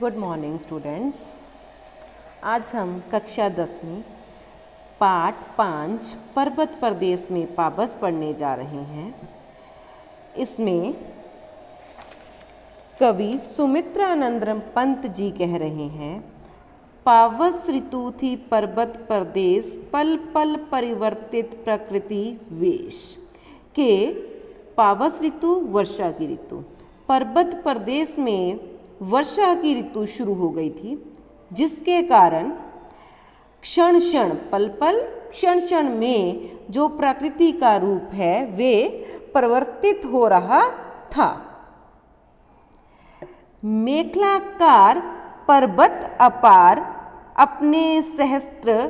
Good morning students. आज हम कक्षा 10वीं पाठ 5 पर्वत प्रदेश में पावस पढ़ने जा रहे हैं। इसमें कवि सुमित्रानंद पंत जी कह रहे हैं, पावस ऋतु थी पर्वत प्रदेश, पल पल परिवर्तित प्रकृति वेश। के पावस ऋतु वर्षा की ऋतु, पर्वत प्रदेश में वर्षा की ऋतु शुरू हो गई थी, जिसके कारण क्षण क्षण पल पल क्षण क्षण में जो प्रकृति का रूप है वे परिवर्तित हो रहा था। मेखलाकार पर्वत अपार, अपने सहस्त्र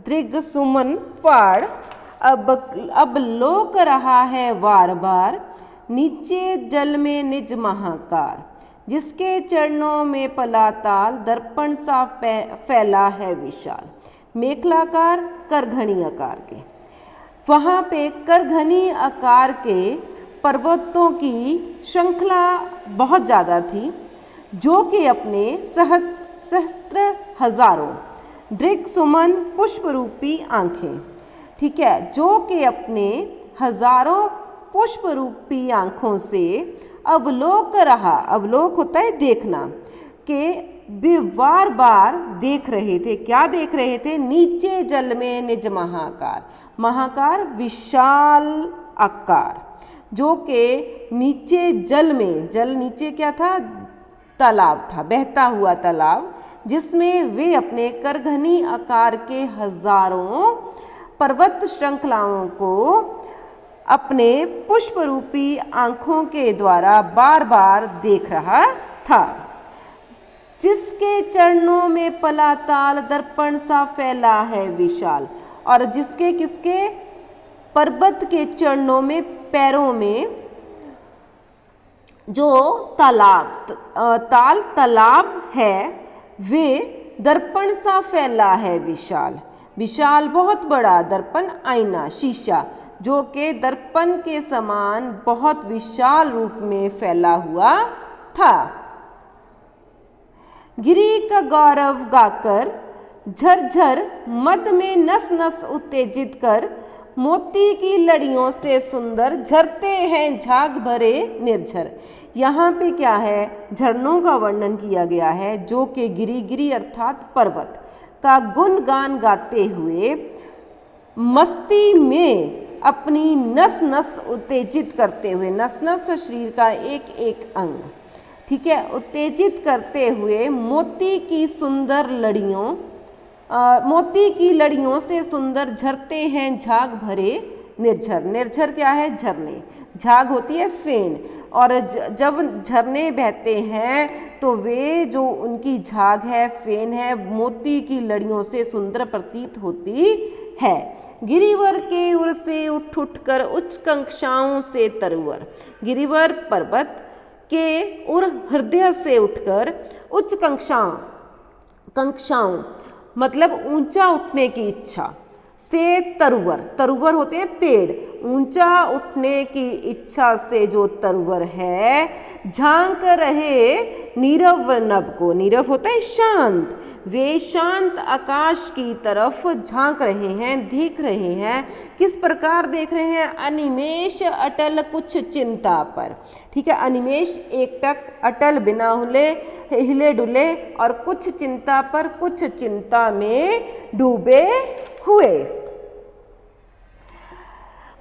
दृग सुमन पाड़, अब लोक रहा है बार बार, नीचे जल में निज महाकार। जिसके चरणों में पलाताल, दर्पण सा फैला है विशाल। मेखलाकार करघनी आकार के, वहाँ पे करघनी आकार के पर्वतों की श्रृंखला बहुत ज़्यादा थी, जो कि अपने सहस्त्र हजारों दृग सुमन पुष्प रूपी आंखें, ठीक है, जो कि अपने हजारों पुष्प रूपी आंखों से अवलोक रहा, अवलोक होता है देखना, के वे बार बार देख रहे थे। क्या देख रहे थे? नीचे जल में निज महाकार, महाकार विशाल आकार, जो कि नीचे जल में, जल नीचे क्या था? तालाब था, बहता हुआ तालाब, जिसमें वे अपने करघनी आकार के हजारों पर्वत श्रृंखलाओं को अपने पुष्प रूपी आंखों के द्वारा बार बार देख रहा था। जिसके चरणों में पलाताल, दर्पण सा फैला है विशाल, और जिसके किसके पर्वत के चरणों में, पैरों में जो तालाब है वे दर्पण सा फैला है विशाल। विशाल बहुत बड़ा दर्पण, आईना, शीशा, जो कि दर्पण के समान बहुत विशाल रूप में फैला हुआ था। गिरी का गौरव गाकर, झरझर मद में नस नस उत्तेजित कर, मोती की लड़ियों से सुंदर झरते हैं झाग भरे निर्झर। यहाँ पे क्या है? झरनों का वर्णन किया गया है, जो कि गिरी, गिरी अर्थात पर्वत का गुणगान गाते हुए मस्ती में अपनी नस नस उत्तेजित करते हुए, नस नस शरीर का एक एक अंग, ठीक है, उत्तेजित करते हुए मोती की सुंदर लड़ियों, मोती की लड़ियों से सुंदर झरते हैं झाग भरे निर्झर। निर्झर क्या है? झरने। झाग होती है फेन, और जब झरने बहते हैं तो वे जो उनकी झाग है, फेन है, मोती की लड़ियों से सुंदर प्रतीत होती है। गिरिवर के उर से उठ उठ कर उच्च कक्षाओं से तरुवर, गिरिवर पर्वत के उर हृदय से उठकर उच्च कक्षाओं मतलब ऊंचा उठने की इच्छा से तरुवर, तरुवर होते हैं पेड़, ऊंचा उठने की इच्छा से जो तरुवर है, झांक रहे नीरव नभ को, नीरव होता है शांत, वे शांत आकाश की तरफ झांक रहे हैं, देख रहे हैं। किस प्रकार देख रहे हैं? अनिमेष अटल कुछ चिंता पर, ठीक है, अनिमेष एकटक, अटल बिना हिले डुले, और कुछ चिंता पर, कुछ चिंता में डूबे हुए।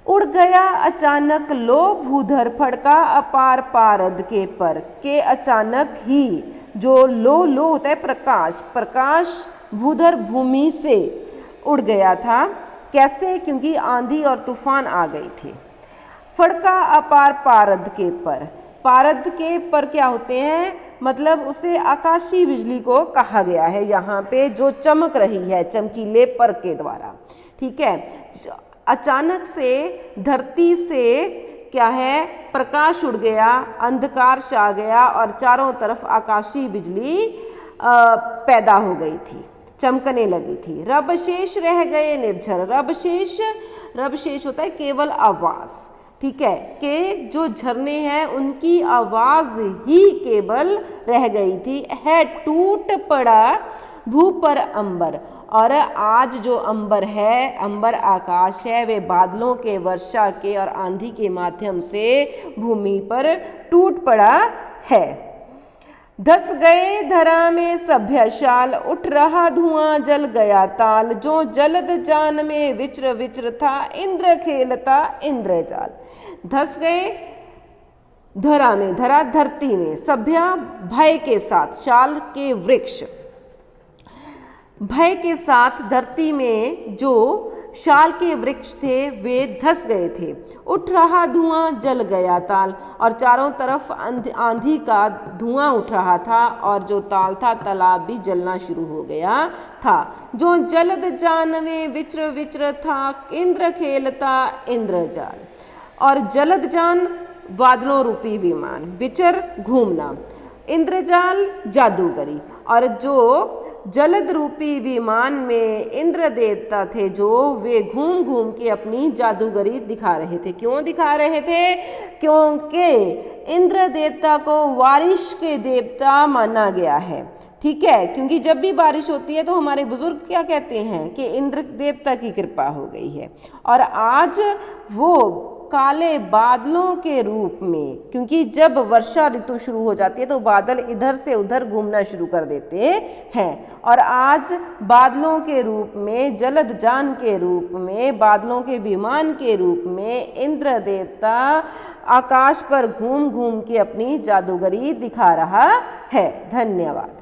उड़ गया अचानक लो भूधर, फड़का अपार पारद के पर, के अचानक ही जो लो होता है प्रकाश, प्रकाश भूधर भूमि से उड़ गया था। कैसे? क्योंकि आंधी और तूफान आ गई थी। फड़का अपार पारद के पर, पारद के पर क्या होते हैं? मतलब उसे आकाशीय बिजली को कहा गया है, यहाँ पे जो चमक रही है चमकीले पर के द्वारा, ठीक है। अचानक से धरती से क्या है? प्रकाश उड़ गया, अंधकार छा गया, और चारों तरफ आकाशीय बिजली पैदा हो गई थी, चमकने लगी थी। रब शेष रह गए निर्झर, रब शेष होता है केवल आवास, ठीक है, कि जो झरने हैं उनकी आवाज ही केवल रह गई थी। है टूट पड़ा भू पर अंबर, और आज जो अंबर है, अंबर आकाश है, वे बादलों के, वर्षा के और आंधी के माध्यम से भूमि पर टूट पड़ा है। धस गए धरा में सभ्यशाल, उठ रहा धुआं जल गया ताल, जो जलद जान में विचर विचर था, इंद्र खेलता इंद्रजाल। धस गए धरा में, धरा धरती में, सभ्य भय के साथ, शाल के वृक्ष, भय के साथ धरती में जो शाल के वृक्ष थे वे धस गए थे। उठ रहा धुआं जल गया ताल, और चारों तरफ आंधी का धुआं उठ रहा था, और जो ताल था, तालाब भी जलना शुरू हो गया था। जो जलद जान में विचर विचर था, इंद्र खेलता इंद्रजाल। और जलद जान बादलों रूपी विमान, विचर घूमना, इंद्रजाल जादूगरी, और जो जलद रूपी विमान में इंद्र देवता थे, जो वे घूम घूम के अपनी जादूगरी दिखा रहे थे। क्यों दिखा रहे थे? क्योंकि इंद्र देवता को बारिश के देवता माना गया है। ठीक है, क्योंकि जब भी बारिश होती है तो हमारे बुजुर्ग क्या कहते हैं कि इंद्र देवता की कृपा हो गई है। और आज वो काले बादलों के रूप में, क्योंकि जब वर्षा ऋतु शुरू हो जाती है तो बादल इधर से उधर घूमना शुरू कर देते हैं, और आज बादलों के रूप में, जलद जान के रूप में, बादलों के विमान के रूप में इंद्र देवता आकाश पर घूम घूम के अपनी जादूगरी दिखा रहा है। धन्यवाद।